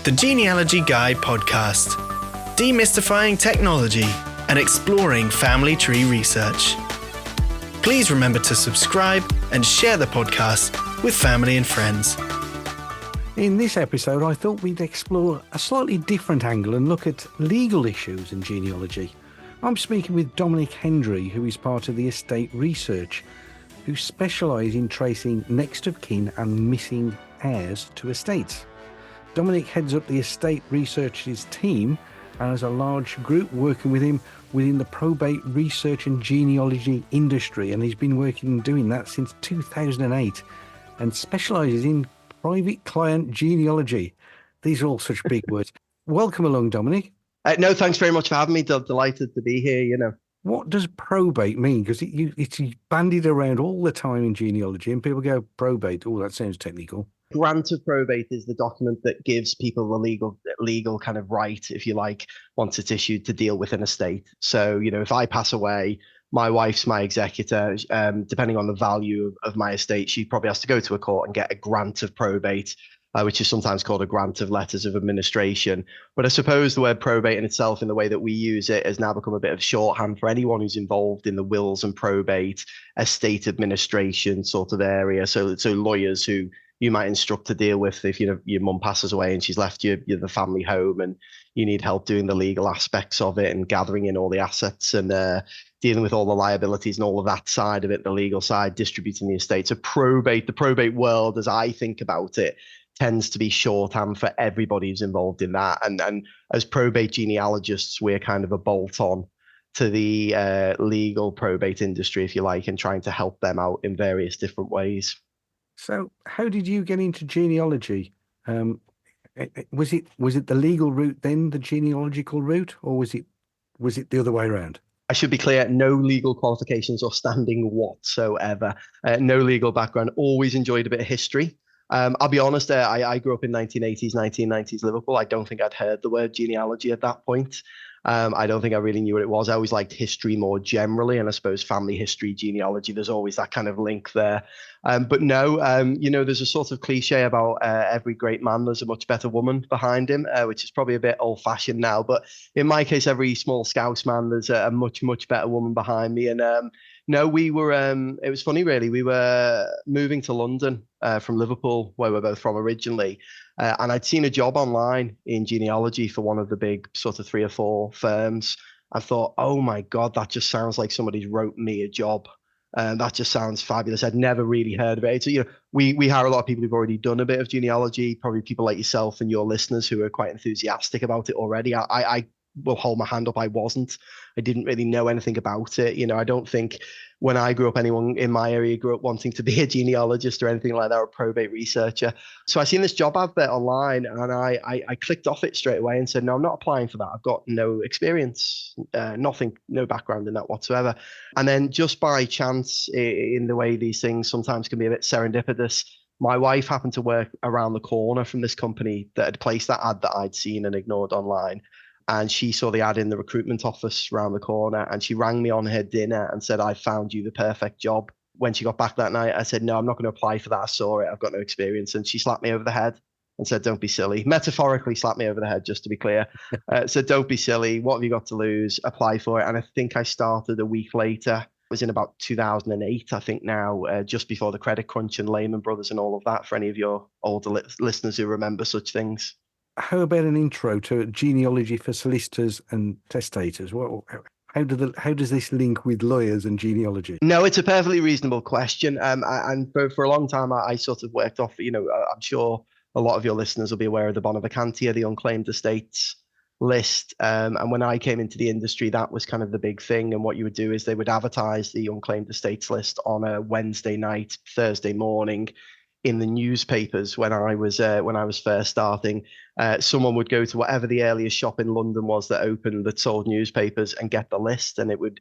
The Genealogy Guy podcast, demystifying technology and exploring family tree research. Please remember to subscribe and share the podcast with family and friends. In this episode, I thought we'd explore a slightly different angle and look at legal issues in genealogy. I'm speaking with Dominic Hendry, who is part of the estate research, who specialise in tracing next of kin and missing heirs to estates. Dominic heads up the estate research's team and has a large group working with him within the probate research and genealogy industry, and he's been working and doing that since 2008 and specialises in private client genealogy. These are all such big words. Welcome along, Dominic. No, thanks very much for having me. Delighted to be here, What does probate mean? Because it's bandied around all the time in genealogy and people go, probate, oh, that sounds technical. Grant of probate is the document that gives people the legal kind of right, if you like, once it's issued, to deal with an estate. So, if I pass away, my wife's my executor. Depending on the value of my estate, she probably has to go to a court and get a grant of probate, which is sometimes called a grant of letters of administration. But I suppose the word probate in itself, in the way that we use it, has now become a bit of shorthand for anyone who's involved in the wills and probate, estate administration sort of area. So lawyers who you might instruct to deal with if your mum passes away and she's left you the family home and you need help doing the legal aspects of it and gathering in all the assets and dealing with all the liabilities and all of that side of it, the legal side, distributing the estate. So the probate world, as I think about it, tends to be shorthand for everybody who's involved in that. And as probate genealogists, we're kind of a bolt-on to the legal probate industry, if you like, and trying to help them out in various different ways. So how did you get into genealogy? Was it the legal route then, the genealogical route, or was it the other way around? I should be clear, no legal qualifications or standing whatsoever. No legal background. Always enjoyed a bit of history. I'll be honest, I grew up in 1990s Liverpool. I don't think I'd heard the word genealogy at that point. I don't think I really knew what it was. I always liked history more generally, and I suppose family history, genealogy, there's always that kind of link there. But no, there's a sort of cliche about every great man, there's a much better woman behind him, which is probably a bit old fashioned now. But in my case, every small Scouse man, there's a much, much better woman behind me. And no, we were, it was funny, really. We were moving to London from Liverpool, where we're both from originally. And I'd seen a job online in genealogy for one of the big sort of 3 or 4 firms. I thought, oh my God, that just sounds like somebody's wrote me a job. That just sounds fabulous. I'd never really heard of it. So, we hire a lot of people who've already done a bit of genealogy, probably people like yourself and your listeners who are quite enthusiastic about it already. I will hold my hand up. I wasn't. I didn't really know anything about it. I don't think when I grew up, anyone in my area grew up wanting to be a genealogist or anything like that, or a probate researcher. So I seen this job advert online and I clicked off it straight away and said, no, I'm not applying for that. I've got no experience, nothing, no background in that whatsoever. And then just by chance, in the way these things sometimes can be a bit serendipitous, my wife happened to work around the corner from this company that had placed that ad that I'd seen and ignored online. And she saw the ad in the recruitment office around the corner and she rang me on her dinner and said, I found you the perfect job. When she got back that night, I said, no, I'm not going to apply for that. I saw it. I've got no experience. And she slapped me over the head and said, don't be silly. Metaphorically slapped me over the head, just to be clear. Said, don't be silly. What have you got to lose? Apply for it. And I think I started a week later. It was in about 2008, I think now, just before the credit crunch and Lehman Brothers and all of that, for any of your older listeners who remember such things. How about an intro to genealogy for solicitors and testators? How does this link with lawyers and genealogy? No, it's a perfectly reasonable question. And for a long time, I sort of worked off, I'm sure a lot of your listeners will be aware of the Bonaventia, the unclaimed estates list. And when I came into the industry, that was kind of the big thing. And what you would do is they would advertise the unclaimed estates list on a Wednesday night, Thursday morning in the newspapers when I was first starting. Someone would go to whatever the earliest shop in London was that sold newspapers and get the list, and it would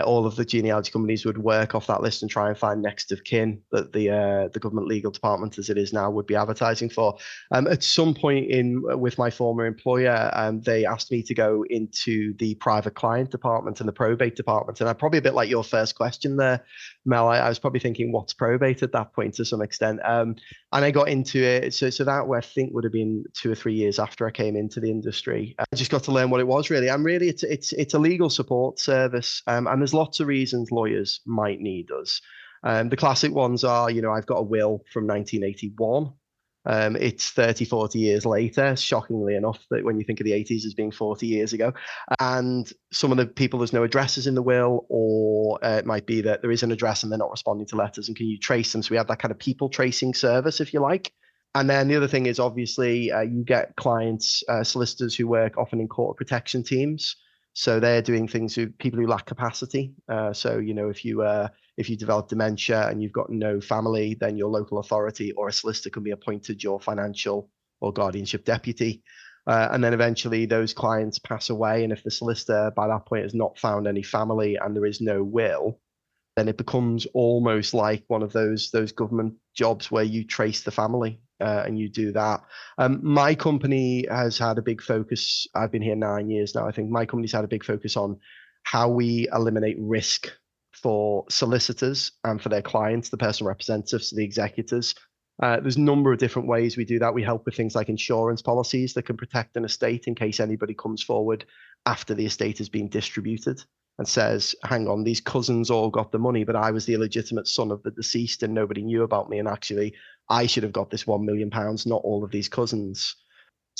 all of the genealogy companies would work off that list and try and find next of kin that the government legal department, as it is now, would be advertising for. At some point with my former employer, they asked me to go into the private client department and the probate department, and I'm probably a bit like your first question there, Mel. I was probably thinking, what's probate at that point to some extent, and I got into it. So that, I think, would have been 2 or 3 years after I came into the industry. I just got to learn what it was really. And really, it's a legal support service. And there's lots of reasons lawyers might need us. The classic ones are, I've got a will from 1981. It's 30, 40 years later, shockingly enough, that when you think of the 80s as being 40 years ago. And some of the people, there's no addresses in the will, or it might be that there is an address and they're not responding to letters. And can you trace them? So we have that kind of people tracing service, if you like. And then the other thing is obviously you get clients, solicitors who work often in court protection teams. So they're doing things with people who lack capacity. So, if you develop dementia and you've got no family, then your local authority or a solicitor can be appointed your financial or guardianship deputy. And then eventually those clients pass away. And if the solicitor by that point has not found any family and there is no will, then it becomes almost like one of those government jobs where you trace the family. And you do that. My company has had a big focus. I've been here 9 years now. I think my company's had a big focus on how we eliminate risk for solicitors and for their clients, the personal representatives, the executors. There's a number of different ways we do that. We help with things like insurance policies that can protect an estate in case anybody comes forward after the estate has been distributed and says, hang on, these cousins all got the money, but I was the illegitimate son of the deceased and nobody knew about me. And actually, I should have got this £1 million, not all of these cousins.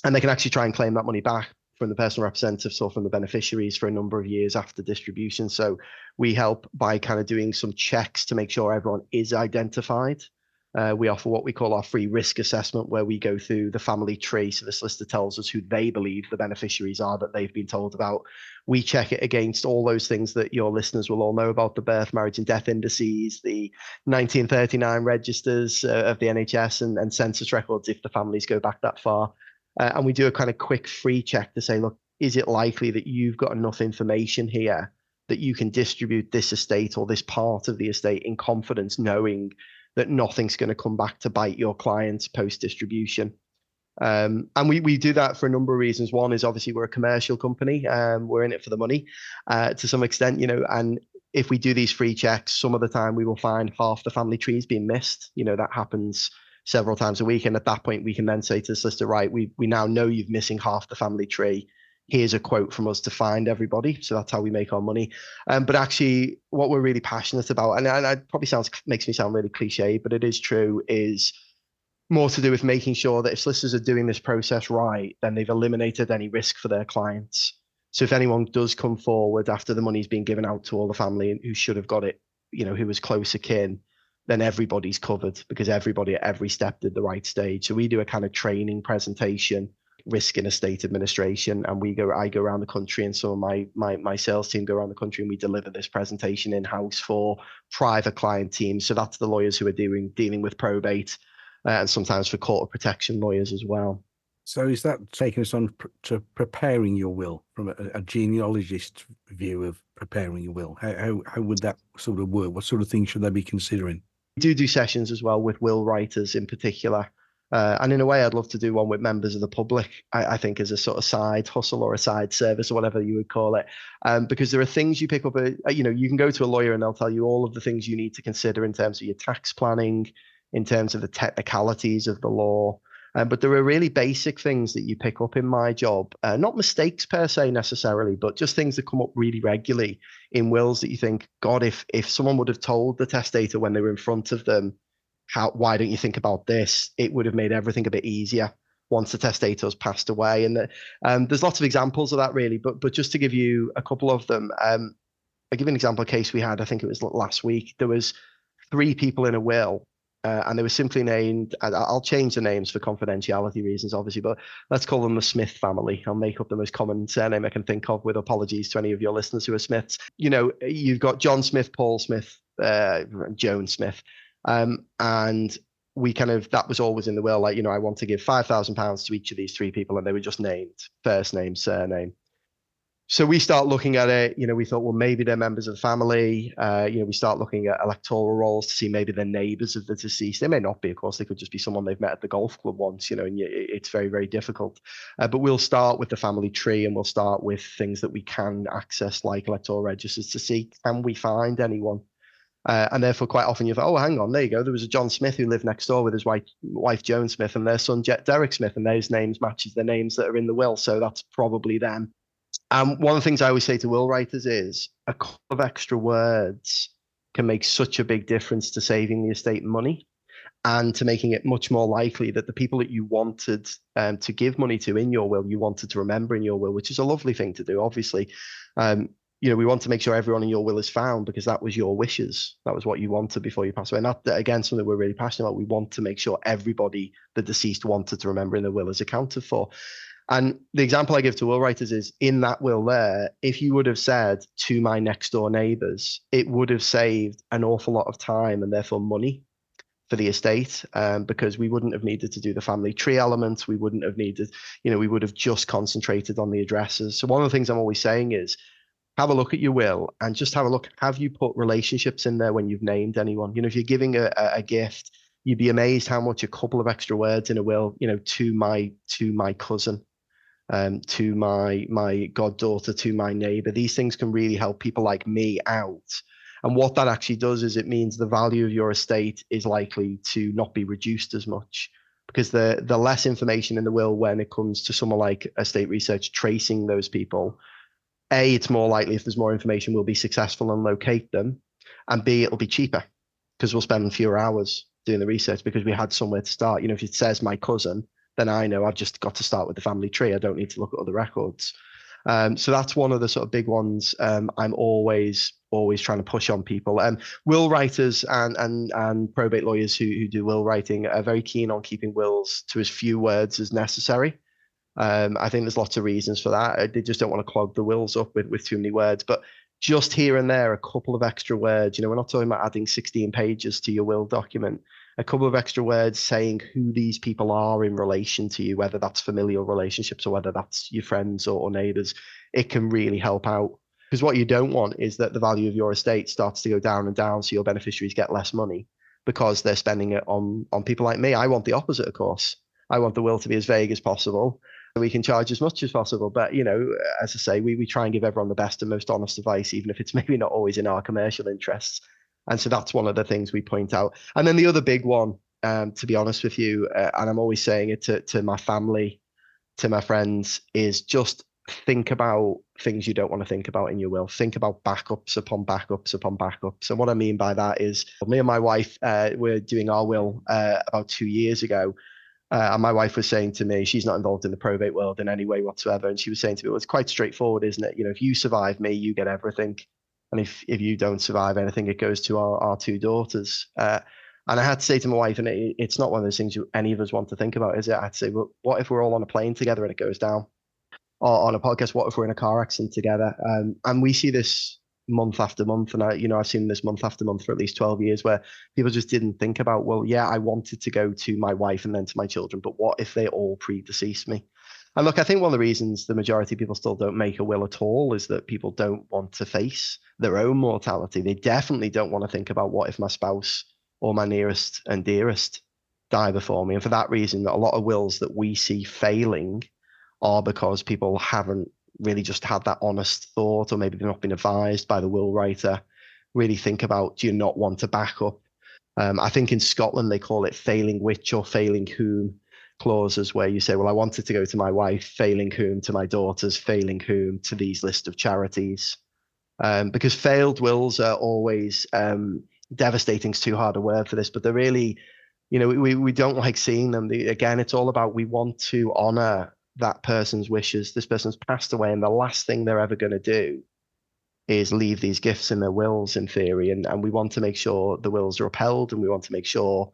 And they can actually try and claim that money back from the personal representatives or from the beneficiaries for a number of years after distribution. So we help by kind of doing some checks to make sure everyone is identified. We offer what we call our free risk assessment, where we go through the family tree. So the solicitor tells us who they believe the beneficiaries are that they've been told about. We check it against all those things that your listeners will all know about: the birth, marriage and death indices, the 1939 registers of the NHS and census records if the families go back that far. And we do a kind of quick free check to say, look, is it likely that you've got enough information here that you can distribute this estate or this part of the estate in confidence, knowing that nothing's going to come back to bite your clients post-distribution. And we do that for a number of reasons. One is obviously we're a commercial company. We're in it for the money to some extent, and if we do these free checks, some of the time we will find half the family trees being missed. That happens several times a week. And at that point, we can then say to the solicitor, right, we now know you're missing half the family tree. Here's a quote from us to find everybody. So that's how we make our money. But actually, what we're really passionate about, and it probably makes me sound really cliche, but it is true, is more to do with making sure that if solicitors are doing this process right, then they've eliminated any risk for their clients. So if anyone does come forward after the money's been given out to all the family who should have got it, who was closer kin, then everybody's covered because everybody at every step did the right stage. So we do a kind of training presentation, risk and estate administration, and I go around the country, and some of my sales team go around the country, and we deliver this presentation in-house for private client teams. So that's the lawyers who are dealing with probate, and sometimes for court of protection lawyers as well. So is that taking us on to preparing your will from a genealogist view of preparing your will? How would that sort of work? What sort of things should they be considering? We do sessions as well with will writers in particular. And in a way, I'd love to do one with members of the public, I think, as a sort of side hustle or a side service or whatever you would call it. Because there are things you pick up, you can go to a lawyer and they'll tell you all of the things you need to consider in terms of your tax planning, in terms of the technicalities of the law. But there are really basic things that you pick up in my job, not mistakes per se necessarily, but just things that come up really regularly in wills that you think, God, if someone would have told the testator when they were in front of them, why don't you think about this? It would have made everything a bit easier once the testator's passed away. And there's lots of examples of that really, but just to give you a couple of them, I'll give an example of a case we had, I think it was last week. There was 3 people in a will, and they were simply named, I'll change the names for confidentiality reasons, obviously, but let's call them the Smith family. I'll make up the most common surname I can think of, with apologies to any of your listeners who are Smiths. You've got John Smith, Paul Smith, Joan Smith. And we that was always in the will, like, I want to give £5,000 to each of these 3 people, and they were just named first name, surname. So we start looking at it, we thought, well, maybe they're members of the family. We start looking at electoral rolls to see maybe they're neighbours of the deceased. They may not be, of course, they could just be someone they've met at the golf club once, and it's very, very difficult. But we'll start with the family tree, and we'll start with things that we can access, like electoral registers, to see, can we find anyone? And therefore, quite often you think, oh, hang on, there you go. There was a John Smith who lived next door with his wife Joan Smith, and their son Derek Smith, and those names matches the names that are in the will. So that's probably them. One of the things I always say to will writers is a couple of extra words can make such a big difference to saving the estate money, and to making it much more likely that the people that you wanted to give money to in your will, you wanted to remember in your will, which is a lovely thing to do, obviously. We want to make sure everyone in your will is found because that was your wishes. That was what you wanted before you passed away. And that, again, something we're really passionate about. We want to make sure everybody the deceased wanted to remember in the will is accounted for. And the example I give to will writers is in that will there, if you would have said to my next door neighbours, it would have saved an awful lot of time and therefore money for the estate, because we wouldn't have needed to do the family tree element. We wouldn't have needed, we would have just concentrated on the addresses. So one of the things I'm always saying is, have a look at your will and just have a look. Have you put relationships in there when you've named anyone? If you're giving a gift, you'd be amazed how much a couple of extra words in a will, to my cousin, to my goddaughter, to my neighbor. These things can really help people like me out. And what that actually does is it means the value of your estate is likely to not be reduced as much, because the less information in the will when it comes to someone like estate research tracing those people, A, it's more likely if there's more information, we'll be successful and locate them. And B, it'll be cheaper because we'll spend fewer hours doing the research because we had somewhere to start. If it says my cousin, then I know I've just got to start with the family tree. I don't need to look at other records. So that's one of the sort of big ones. I'm always trying to push on people. Will writers and probate lawyers who do will writing are very keen on keeping wills to as few words as necessary. I think there's lots of reasons for that. They just don't want to clog the wills up with too many words, but just here and there, a couple of extra words. We're not talking about adding 16 pages to your will document. A couple of extra words saying who these people are in relation to you, whether that's familial relationships or whether that's your friends or neighbors, it can really help out. Because what you don't want is that the value of your estate starts to go down and down, so your beneficiaries get less money because they're spending it on people like me. I want the opposite, of course. I want the will to be as vague as possible. We can charge as much as possible. But, as I say, we try and give everyone the best and most honest advice, even if it's maybe not always in our commercial interests. And so that's one of the things we point out. And then the other big one, to be honest with you, and I'm always saying it to my family, to my friends, is just think about things you don't want to think about in your will. Think about backups upon backups upon backups. And what I mean by that is me and my wife were doing our will about 2 years ago. And my wife was saying to me, she's not involved in the probate world in any way whatsoever. And she was saying to me, well, it's quite straightforward, isn't it? If you survive me, you get everything. And if you don't survive anything, it goes to our two daughters. And I had to say to my wife, and it's not one of those things any of us want to think about, is it? I had to say, well, what if we're all on a plane together and it goes down? Or on a podcast, what if we're in a car accident together? And we see this month after month. And I've seen this month after month for at least 12 years where people just didn't think about, well, yeah, I wanted to go to my wife and then to my children, but what if they all predeceased me? And look, I think one of the reasons the majority of people still don't make a will at all is that people don't want to face their own mortality. They definitely don't want to think about what if my spouse or my nearest and dearest die before me. And for that reason, a lot of wills that we see failing are because people haven't really just had that honest thought, or maybe they've not been advised by the will writer. Really think about, do you not want to back up? I think in Scotland, they call it failing which or failing whom clauses, where you say, well, I wanted to go to my wife, failing whom to my daughters, failing whom to these list of charities. Because failed wills are always, devastating is too hard a word for this, but they're really, we don't like seeing them. Again, it's all about, we want to honor that person's wishes. This person's passed away, and the last thing they're ever going to do is leave these gifts in their wills, in theory. And we want to make sure the wills are upheld, and we want to make sure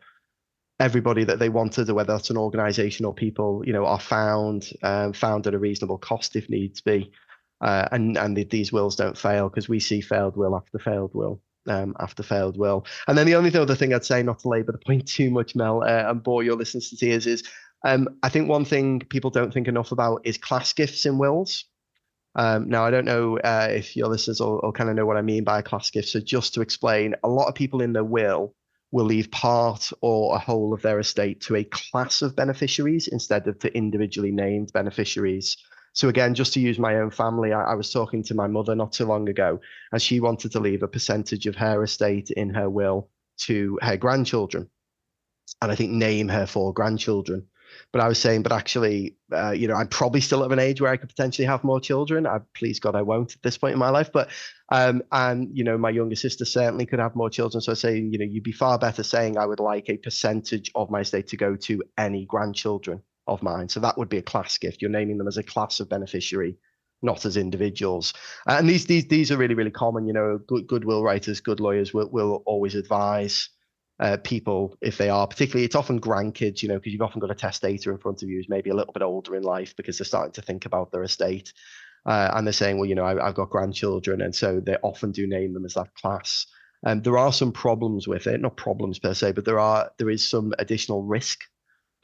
everybody that they wanted, whether that's an organization or people, are found at a reasonable cost if needs be. And these wills don't fail, because we see failed will after failed will. After failed will. And then the only other thing I'd say, not to labor the point too much, Mel, and bore your listeners to tears, is I think one thing people don't think enough about is class gifts in wills. Now, I don't know if your listeners will kind of know what I mean by a class gift. So just to explain, a lot of people in their will leave part or a whole of their estate to a class of beneficiaries instead of to individually named beneficiaries. So again, just to use my own family, I was talking to my mother not too long ago, and she wanted to leave a percentage of her estate in her will to her grandchildren, and I think name her 4 grandchildren. But I was saying, but actually, I'm probably still at an age where I could potentially have more children. Please God, I won't at this point in my life. But and my younger sister certainly could have more children. So I say, you'd be far better saying I would like a percentage of my estate to go to any grandchildren of mine. So that would be a class gift. You're naming them as a class of beneficiary, not as individuals. And these are really, really common. Good will writers, good lawyers will always advise people, if they are, particularly, it's often grandkids, because you've often got a testator in front of you who's maybe a little bit older in life because they're starting to think about their estate. And they're saying, well, I've got grandchildren. And so they often do name them as that class. And there are some problems with it, not problems per se, but there is some additional risk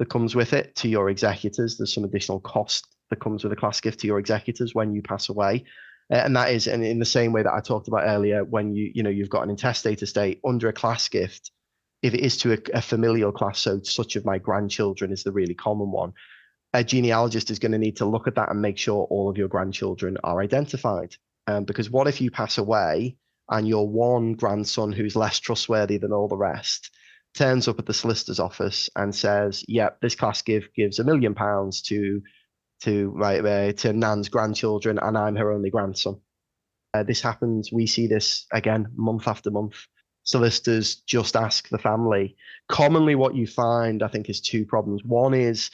that comes with it to your executors. There's some additional cost that comes with a class gift to your executors when you pass away. And that is, and in the same way that I talked about earlier, when you've got an intestate estate under a class gift, if it is to a familial class, so such of my grandchildren is the really common one, a genealogist is going to need to look at that and make sure all of your grandchildren are identified. Because what if you pass away and your one grandson who's less trustworthy than all the rest turns up at the solicitor's office and says, yep, this class gives £1 million to Nan's grandchildren and I'm her only grandson. This happens. We see this again month after month. Solicitors just ask the family. Commonly what you find, I think, is 2 problems. One is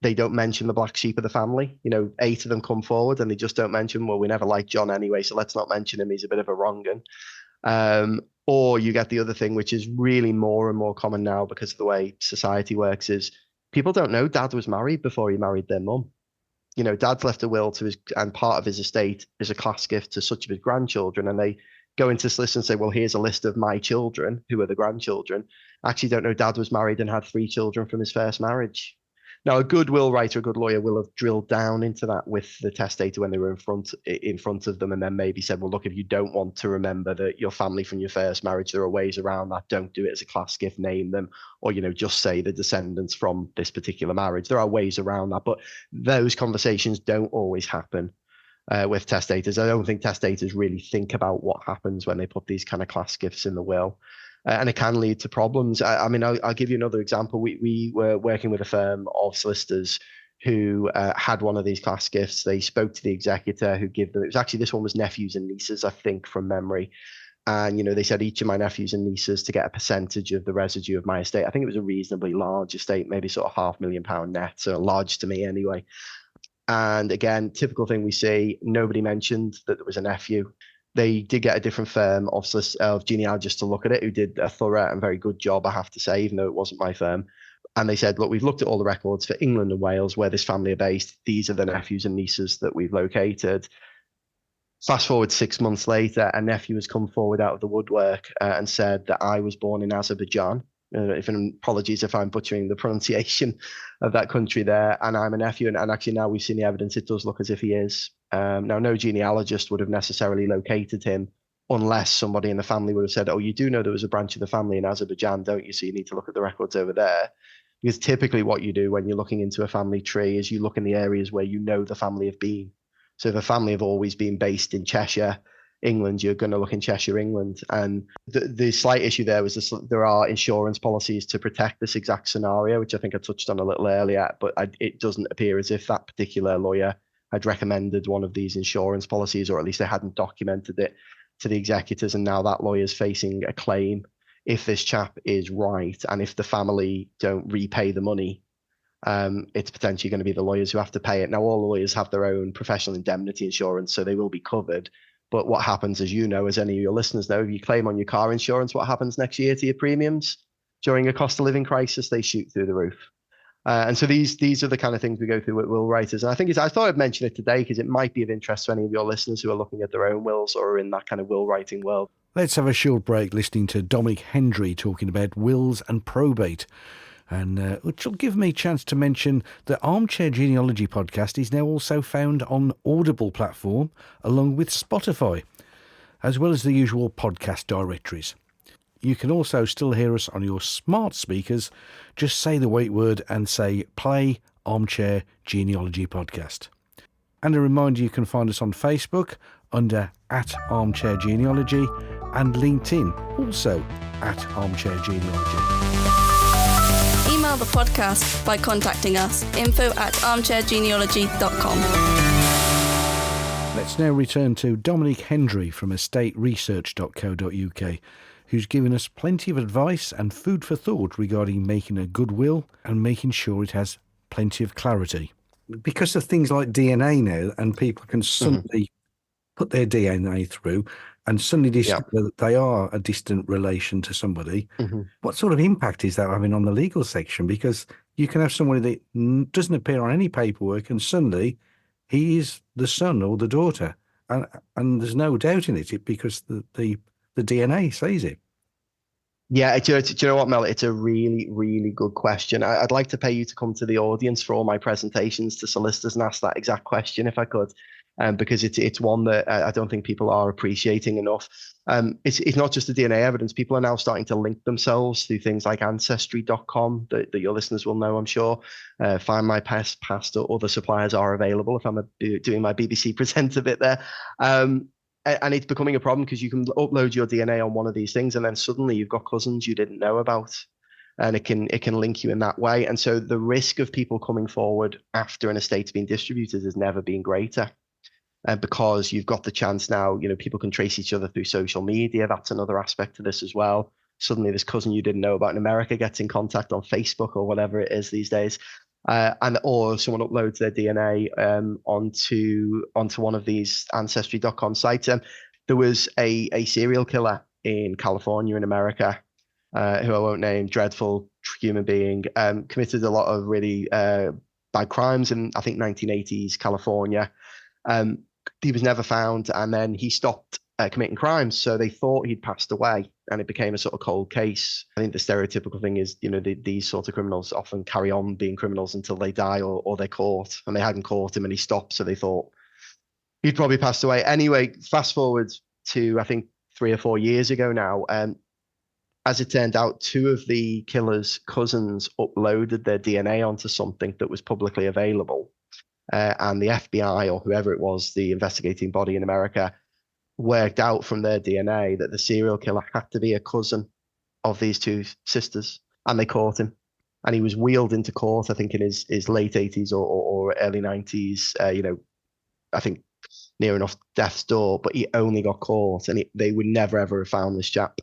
they don't mention the black sheep of the family. 8 of them come forward and they just don't mention, well, we never liked John anyway, so let's not mention him. He's a bit of a wrong un. Or you get the other thing, which is really more and more common now because of the way society works, is people don't know dad was married before he married their mum. Dad's left a will and part of his estate is a class gift to such of his grandchildren, and they go into this list and say, well, here's a list of my children, who are the grandchildren. Actually don't know dad was married and had 3 children from his first marriage. Now, a good will writer, a good lawyer will have drilled down into that with the testator when they were in front of them, and then maybe said, well, look, if you don't want to remember that your family from your first marriage, there are ways around that. Don't do it as a class gift, name them, or, just say the descendants from this particular marriage. There are ways around that, but those conversations don't always happen with testators. I don't think testators really think about what happens when they put these kind of class gifts in the will. And it can lead to problems. I'll give you another example. We were working with a firm of solicitors who had one of these class gifts. They spoke to the executor who gave them, this one was nephews and nieces, I think, from memory. And, they said each of my nephews and nieces to get a percentage of the residue of my estate. I think it was a reasonably large estate, maybe sort of £500,000 net, so large to me anyway. And again, typical thing we see, nobody mentioned that there was a nephew. They did get a different firm of genealogists to look at it, who did a thorough and very good job, I have to say, even though it wasn't my firm. And they said, look, we've looked at all the records for England and Wales, where this family are based. These are the nephews and nieces that we've located. Fast forward 6 months later, a nephew has come forward out of the woodwork and said that I was born in Azerbaijan. Apologies if I'm butchering the pronunciation of that country there, and I'm a nephew. And actually now we've seen the evidence, it does look as if he is. Now, no genealogist would have necessarily located him unless somebody in the family would have said, oh, you do know there was a branch of the family in Azerbaijan, don't you? So you need to look at the records over there. Because typically what you do when you're looking into a family tree is you look in the areas where you know the family have been. So if a family have always been based in Cheshire, England, you're going to look in Cheshire, England. And the slight issue there was there are insurance policies to protect this exact scenario, which I think I touched on a little earlier, but it doesn't appear as if that particular lawyer had recommended one of these insurance policies, or at least they hadn't documented it to the executors. And now that lawyer's facing a claim if this chap is right, and if the family don't repay the money, it's potentially going to be the lawyers who have to pay it. Now, all lawyers have their own professional indemnity insurance, so they will be covered. But what happens, as you know, as any of your listeners know, if you claim on your car insurance, what happens next year to your premiums? During a cost of living crisis, they shoot through the roof. And so these are the kind of things we go through with will writers. And I thought I'd mention it today because it might be of interest to any of your listeners who are looking at their own wills or are in that kind of will writing world. Let's have a short break listening to Dominic Hendry talking about wills and probate. And which will give me a chance to mention the Armchair Genealogy podcast is now also found on Audible platform along with Spotify, as well as the usual podcast directories. You can also still hear us on your smart speakers. Just say the wait word and say play Armchair Genealogy podcast. And a reminder, you can find us on Facebook under @ArmchairGenealogy and LinkedIn also @ArmchairGenealogy. Email the podcast by contacting us, info@armchairgenealogy.com. Let's now return to Dominic Hendry from estateresearch.co.uk, who's given us plenty of advice and food for thought regarding making a good will and making sure it has plenty of clarity. Because of things like DNA now, and people can suddenly put their DNA through and suddenly discover that they are a distant relation to somebody, what sort of impact is that having on the legal section? Because you can have somebody that doesn't appear on any paperwork and suddenly he is the son or the daughter, and there's no doubt in it because the DNA says it. Yeah, do you know what, Mel? It's a really, really good question. I'd like to pay you to come to the audience for all my presentations to solicitors and ask that exact question if I could, because it's one that I don't think people are appreciating enough. It's not just the DNA evidence. People are now starting to link themselves through things like Ancestry.com that your listeners will know, I'm sure. Find My Past or other suppliers are available if I'm doing my BBC presenter bit there. And it's becoming a problem because you can upload your DNA on one of these things and then suddenly you've got cousins you didn't know about, and it can link you in that way. And so the risk of people coming forward after an estate's been distributed has never been greater, because you've got the chance now, people can trace each other through social media. That's another aspect to this as well. Suddenly this cousin you didn't know about in America gets in contact on Facebook or whatever it is these days. Or someone uploads their DNA onto one of these Ancestry.com sites. There was a serial killer in California in America, who I won't name, dreadful human being, committed a lot of really bad crimes in, I think, 1980s California. He was never found, and then he stopped committing crimes, so they thought he'd passed away, and it became a sort of cold case. I think the stereotypical thing is, these sorts of criminals often carry on being criminals until they die or they're caught, and they hadn't caught him and he stopped, so they thought he'd probably passed away. Anyway, fast forward to, I think, 3 or 4 years ago now, as it turned out, 2 of the killer's cousins uploaded their DNA onto something that was publicly available, and the FBI, or whoever it was, the investigating body in America, worked out from their DNA that the serial killer had to be a cousin of these 2 sisters, and they caught him. And he was wheeled into court, I think, in his late 80s or early 90s, I think near enough death's door, but he only got caught, and they would never, ever have found this chap.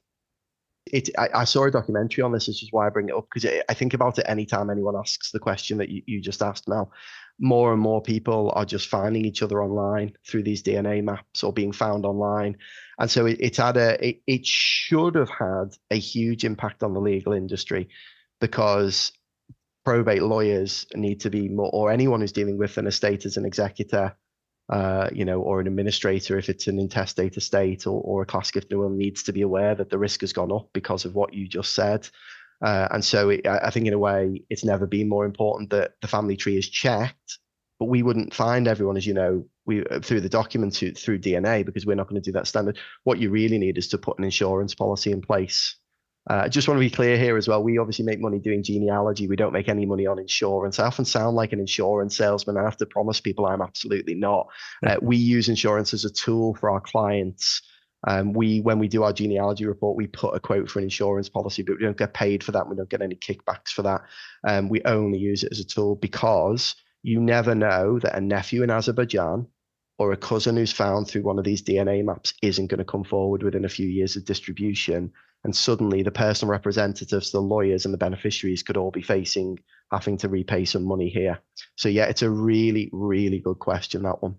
I saw a documentary on this, which is why I bring it up, because I think about it anytime anyone asks the question that you just asked now. More and more people are just finding each other online through these DNA maps or being found online. And so it should have had a huge impact on the legal industry, because probate lawyers need to be more, or anyone who's dealing with an estate as an executor, or an administrator, if it's an intestate estate or a class gift will, needs to be aware that the risk has gone up because of what you just said. And so I think in a way, it's never been more important that the family tree is checked, but we wouldn't find everyone, as you know, through the documents, through DNA, because we're not going to do that standard. What you really need is to put an insurance policy in place. I just want to be clear here as well. We obviously make money doing genealogy. We don't make any money on insurance. I often sound like an insurance salesman. I have to promise people I'm absolutely not. We use insurance as a tool for our clients. When we do our genealogy report, we put a quote for an insurance policy, but we don't get paid for that. We don't get any kickbacks for that. We only use it as a tool because you never know that a nephew in Azerbaijan or a cousin who's found through one of these DNA maps isn't going to come forward within a few years of distribution. And suddenly the personal representatives, the lawyers and the beneficiaries could all be having to repay some money here. So yeah, it's a really, really good question, that one.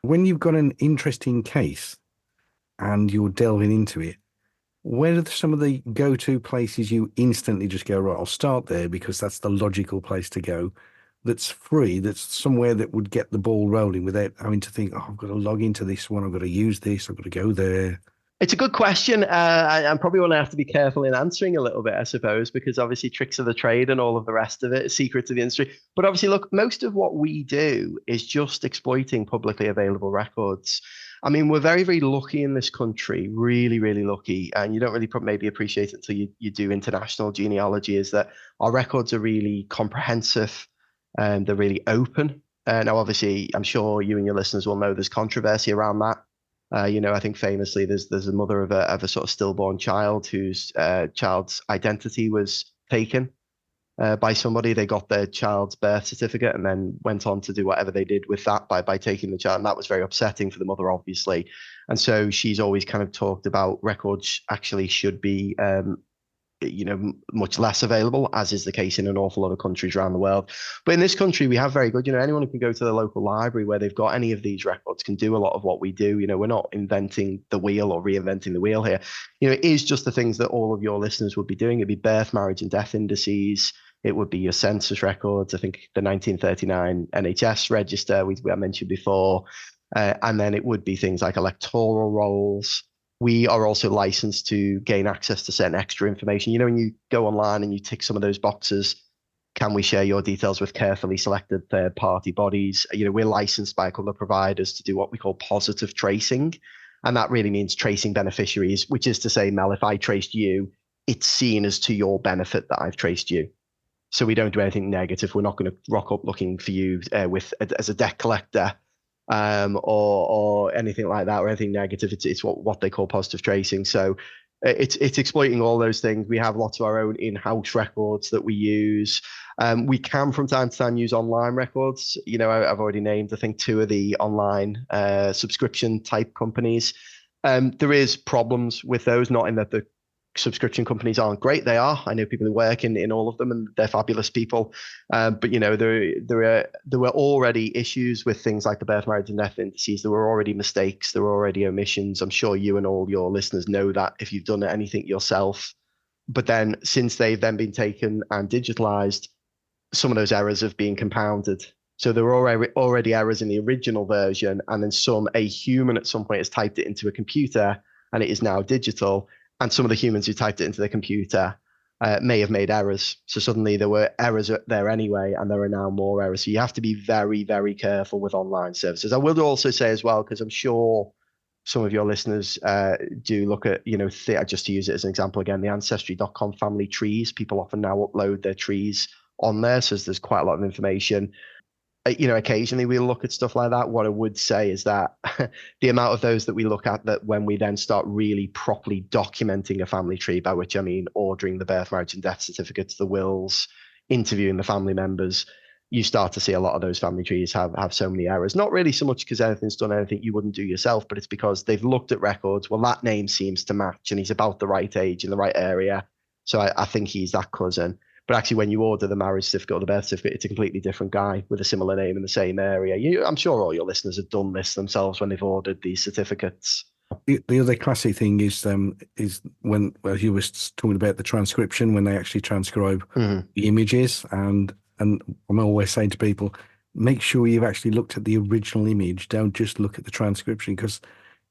When you've got an interesting case and you're delving into it, where are some of the go-to places you instantly just go, right, I'll start there because that's the logical place to go, that's free, that's somewhere that would get the ball rolling without having to think, oh, I've got to log into this one, I've got to use this, I've got to go there? It's a good question. I'm probably going to have to be careful in answering a little bit, I suppose, because obviously tricks of the trade and all of the rest of it, secrets of the industry. But obviously, look, most of what we do is just exploiting publicly available records. I mean, we're very, very lucky in this country, really, really lucky. And you don't really maybe appreciate it until you do international genealogy, is that our records are really comprehensive and they're really open. Now, obviously, I'm sure you and your listeners will know there's controversy around that. I think famously there's a mother of a sort of stillborn child whose child's identity was taken by somebody. They got their child's birth certificate and then went on to do whatever they did with that by taking the child. And that was very upsetting for the mother, obviously. And so she's always kind of talked about records actually should be much less available, as is the case in an awful lot of countries around the world. But in this country, we have very good, anyone who can go to the local library where they've got any of these records can do a lot of what we do. We're not inventing the wheel or reinventing the wheel here. It is just the things that all of your listeners would be doing. It'd be birth, marriage, and death indices. It would be your census records. I think the 1939 NHS register I mentioned before. And then it would be things like electoral rolls. We are also licensed to gain access to certain extra information. When you go online and you tick some of those boxes, can we share your details with carefully selected third-party bodies? We're licensed by a couple of providers to do what we call positive tracing. And that really means tracing beneficiaries, which is to say, Mel, if I traced you, it's seen as to your benefit that I've traced you. So we don't do anything negative. We're not going to rock up looking for you as a debt collector. Or anything like that, or anything negative. It's what they call positive tracing. So it's exploiting all those things. We have lots of our own in-house records that we use. We can from time to time use online records. I've already named, I think, 2 of the online subscription type companies. There is problems with those, not in that the subscription companies aren't great. They are. I know people who work in all of them, and they're fabulous people. But there were already issues with things like the birth, marriage, and death indices. There were already mistakes. There were already omissions. I'm sure you and all your listeners know that if you've done anything yourself. But then, since they've then been taken and digitalized, some of those errors have been compounded. So there were already errors in the original version, and then a human at some point has typed it into a computer, and it is now digital. And some of the humans who typed it into the computer may have made errors. So suddenly there were errors there anyway, and there are now more errors. So you have to be very, very careful with online services. I will also say as well, because I'm sure some of your listeners do look at, just to use it as an example again, the Ancestry.com family trees. People often now upload their trees on there. So there's quite a lot of information. Occasionally we'll look at stuff like that. What I would say is that the amount of those that we look at, that when we then start really properly documenting a family tree, by which I mean ordering the birth, marriage, and death certificates, the wills, interviewing the family members, you start to see a lot of those family trees have so many errors. Not really so much because anything's done anything you wouldn't do yourself, but it's because they've looked at records. Well, that name seems to match, and he's about the right age in the right area. So I think he's that cousin. But actually, when you order the marriage certificate or the birth certificate, it's a completely different guy with a similar name in the same area. I'm sure all your listeners have done this themselves when they've ordered these certificates. The other classic thing is when you were talking about the transcription, when they actually transcribe the images, and I'm always saying to people, make sure you've actually looked at the original image. Don't just look at the transcription, because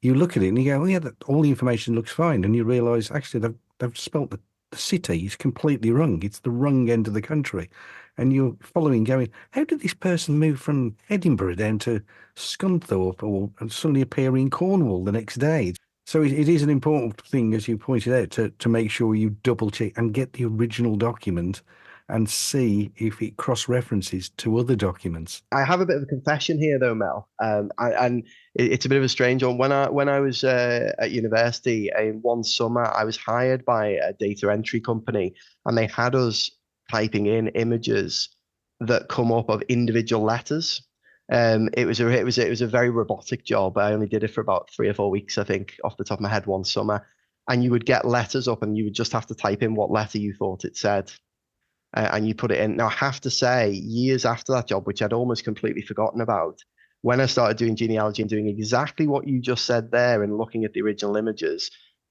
you look at it and you go, oh yeah, all the information looks fine, and you realise actually they've spelt the city is completely wrong. It's the wrong end of the country. And you're following going, how did this person move from Edinburgh down to Scunthorpe and suddenly appear in Cornwall the next day? So it is an important thing, as you pointed out, to make sure you double check and get the original document and see if it cross-references to other documents. I have a bit of a confession here, though, Mel, and it's a bit of a strange one. When I was at university, one summer, I was hired by a data entry company, and they had us typing in images that come up of individual letters. It was a very robotic job. I only did it for about 3 or 4 weeks, I think, off the top of my head, one summer. And you would get letters up, and you would just have to type in what letter you thought it said. And you put it in. Now, I have to say, years after that job, which I'd almost completely forgotten about, when I started doing genealogy and doing exactly what you just said there and looking at the original images,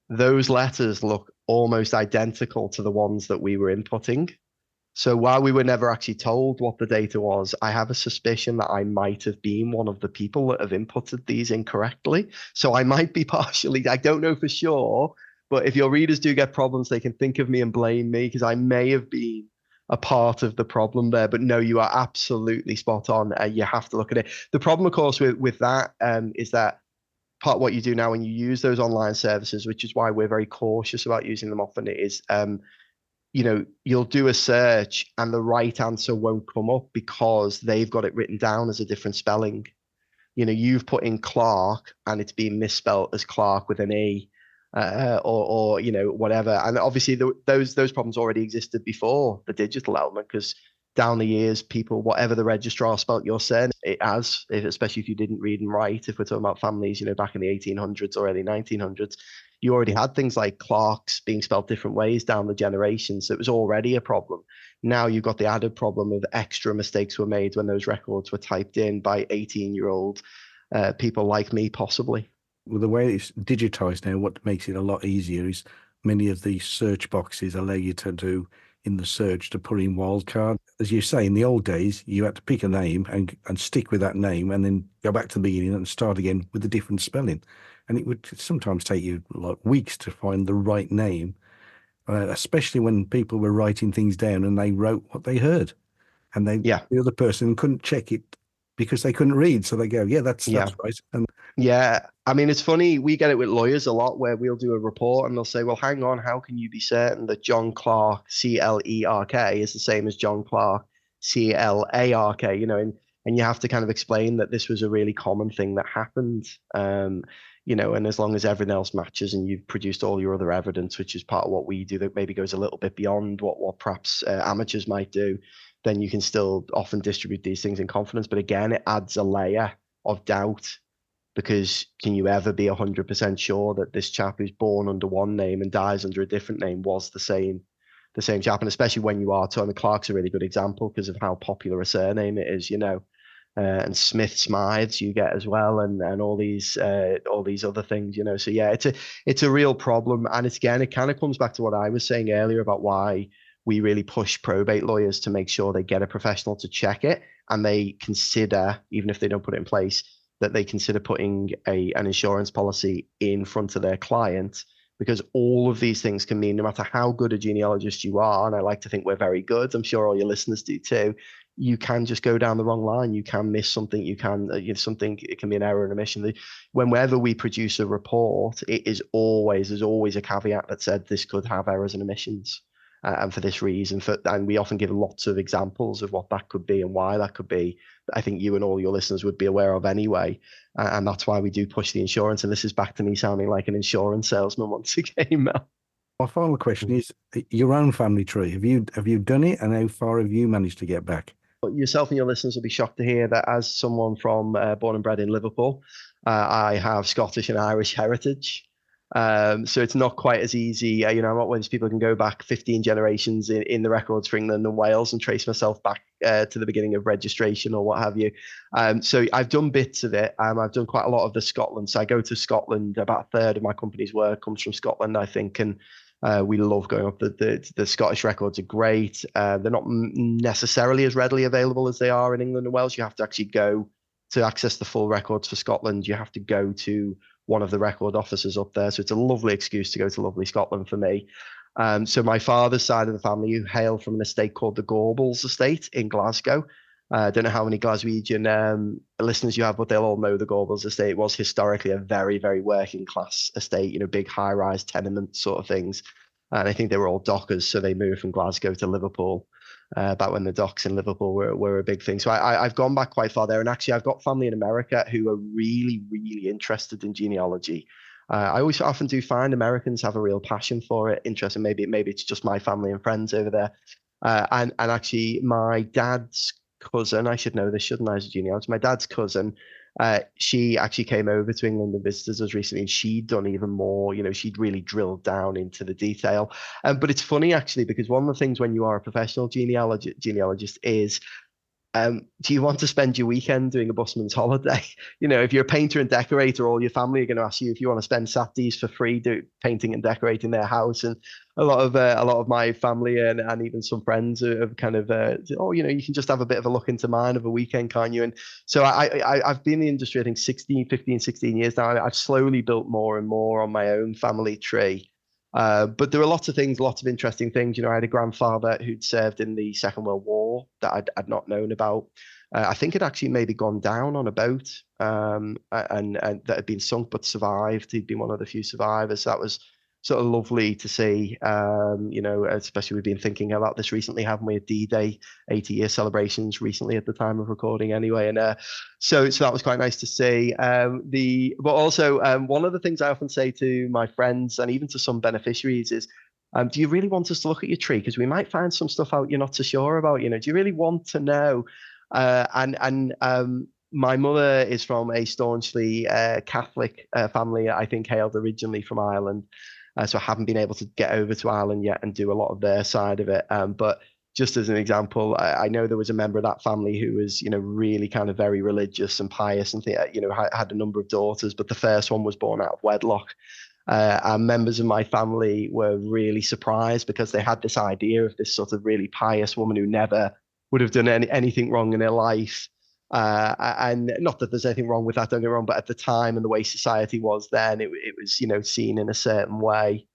those letters look almost identical to the ones that we were inputting. So while we were never actually told what the data was, I have a suspicion that I might have been one of the people that have inputted these incorrectly. So I might be partially, I don't know for sure, but if your readers do get problems, they can think of me and blame me, because I may have been a part of the problem there. But no, you are absolutely spot on. You have to look at it. The problem, of course, with that is that part of what you do now when you use those online services, which is why we're very cautious about using them often, is you'll do a search and the right answer won't come up because they've got it written down as a different spelling. You've put in Clark and it's been misspelt as Clark with an E, or whatever. And obviously those problems already existed before the digital element, because down the years, people, whatever the registrar spelt your surname, especially if you didn't read and write, if we're talking about families, back in the 1800s or early 1900s, you already had things like Clarks being spelled different ways down the generations. So it was already a problem. Now you've got the added problem of extra mistakes were made when those records were typed in by 18-year-old people like me, possibly. Well, the way it's digitized now, what makes it a lot easier is many of these search boxes allow you to do in the search to put in wildcard. As you say, in the old days, you had to pick a name and stick with that name and then go back to the beginning and start again with a different spelling. And it would sometimes take you like weeks to find the right name, especially when people were writing things down and they wrote what they heard. And the other person couldn't check it because they couldn't read. So they go, that's right. And I mean, it's funny. We get it with lawyers a lot where we'll do a report and they'll say, well, hang on, how can you be certain that John Clark, Clerk, is the same as John Clark, Clark, and you have to kind of explain that this was a really common thing that happened. And as long as everything else matches and you've produced all your other evidence, which is part of what we do, that maybe goes a little bit beyond what perhaps amateurs might do, then you can still often distribute these things in confidence. But again, it adds a layer of doubt, because can you ever be 100% sure that this chap who's born under one name and dies under a different name was the same chap? And especially when you are, Tony Clark's a really good example because of how popular a surname it is, and Smith Smythes you get as well, and all these other things, So yeah, it's a real problem, and it kind of comes back to what I was saying earlier about why we really push probate lawyers to make sure they get a professional to check it, and they consider, even if they don't put it in place, that they consider putting an insurance policy in front of their client, because all of these things can mean, no matter how good a genealogist you are, and I like to think we're very good, I'm sure all your listeners do too, you can just go down the wrong line. You can miss something. You can, it can be an error and omission. Whenever we produce a report, there's always a caveat that said this could have errors and omissions. And for this reason, and we often give lots of examples of what that could be and why that could be. I think you and all your listeners would be aware of anyway. And that's why we do push the insurance. And this is back to me sounding like an insurance salesman once again, Mel. My final question is your own family tree. Have you done it, and how far have you managed to get back? Yourself and your listeners will be shocked to hear that as someone from born and bred in Liverpool, I have Scottish and Irish heritage. So it's not quite as easy. I'm not one of these people who can go back 15 generations in the records for England and Wales and trace myself back to the beginning of registration or what have you. So I've done bits of it. I've done quite a lot of the Scotland. So I go to Scotland. About a third of my company's work comes from Scotland, I think, and we love going up. The Scottish records are great. They're not necessarily as readily available as they are in England and Wales. You have to actually go to access the full records for Scotland. You have to go to one of the record offices up there. So it's a lovely excuse to go to lovely Scotland for me. So my father's side of the family, who hail from an estate called the Gorbals estate in Glasgow. I don't know how many Glaswegian listeners you have, but they'll all know the Gorbals estate. It was historically a very, very working class estate, big high-rise tenement sort of things. And I think they were all dockers, so they moved from Glasgow to Liverpool back when the docks in Liverpool were a big thing. So I've gone back quite far there. And actually, I've got family in America who are really, really interested in genealogy. I always often do find Americans have a real passion for it. Interesting. Maybe it's just my family and friends over there. And actually, my dad's cousin, I should know this, shouldn't I, as a genealogist? My dad's cousin, she actually came over to England and visited us recently, and she'd done even more. She'd really drilled down into the detail. But it's funny, actually, because one of the things when you are a professional genealogist is, do you want to spend your weekend doing a busman's holiday? If you're a painter and decorator, all your family are going to ask you if you want to spend Saturdays for free painting and decorating their house. And a lot of my family and even some friends have kind of, you can just have a bit of a look into mine of a weekend, can't you? And so I've been in the industry, I think 15, 16 years now. I've slowly built more and more on my own family tree. But there are lots of interesting things. I had a grandfather who'd served in the Second World War that I'd not known about. I think it actually maybe gone down on a boat and that had been sunk but survived. He'd been one of the few survivors. That was sort of lovely to see. Especially we've been thinking about this recently, haven't we? D-Day 80-year celebrations recently at the time of recording, anyway. And so that was quite nice to see. But also one of the things I often say to my friends and even to some beneficiaries is, do you really want us to look at your tree? Because we might find some stuff out you're not so sure about. Do you really want to know? My mother is from a staunchly Catholic family, I think hailed originally from Ireland. So I haven't been able to get over to Ireland yet and do a lot of their side of it. But just as an example, I know there was a member of that family who was, really kind of very religious and pious and, had a number of daughters, but the first one was born out of wedlock. And members of my family were really surprised because they had this idea of this sort of really pious woman who never would have done anything wrong in her life. And not that there's anything wrong with that, don't get me wrong, but at the time and the way society was then, it was, seen in a certain way.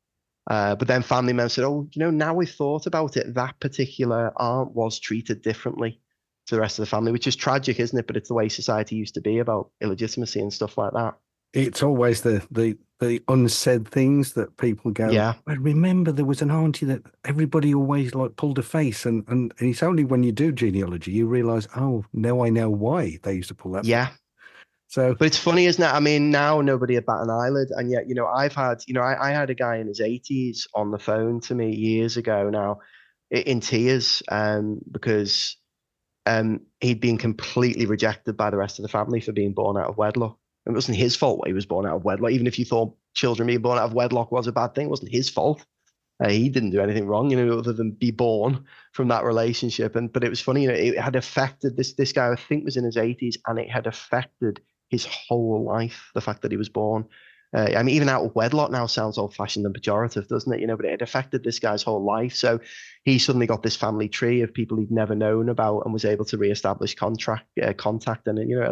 But then family members said, now we've thought about it, that particular aunt was treated differently to the rest of the family, which is tragic, isn't it? But it's the way society used to be about illegitimacy and stuff like that. It's always the unsaid things that people go, yeah. I remember there was an auntie that everybody always pulled a face. And it's only when you do genealogy, you realise, now I know why they used to pull that face. Yeah. So, but it's funny, isn't it? I mean, now nobody would bat an eyelid. And yet, I've had, I had a guy in his 80s on the phone to me years ago now in tears because he'd been completely rejected by the rest of the family for being born out of wedlock. It wasn't his fault he was born out of wedlock. Even if you thought children being born out of wedlock was a bad thing, it wasn't his fault. He didn't do anything wrong, other than be born from that relationship. But it was funny, it had affected this guy, I think was in his 80s, and it had affected his whole life, the fact that he was born. Even out of wedlock now sounds old-fashioned and pejorative, doesn't it? But it affected this guy's whole life. So he suddenly got this family tree of people he'd never known about and was able to reestablish contact. And, I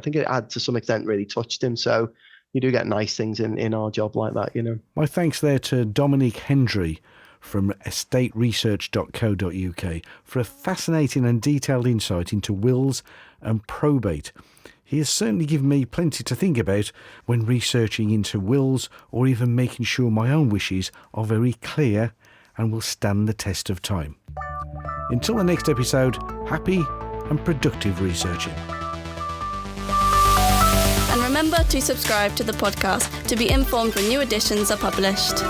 think it had, to some extent, really touched him. So you do get nice things in our job like that, My thanks there to Dominic Hendry from estateresearch.co.uk for a fascinating and detailed insight into wills and probate. He has certainly given me plenty to think about when researching into wills or even making sure my own wishes are very clear and will stand the test of time. Until the next episode, happy and productive researching. And remember to subscribe to the podcast to be informed when new editions are published.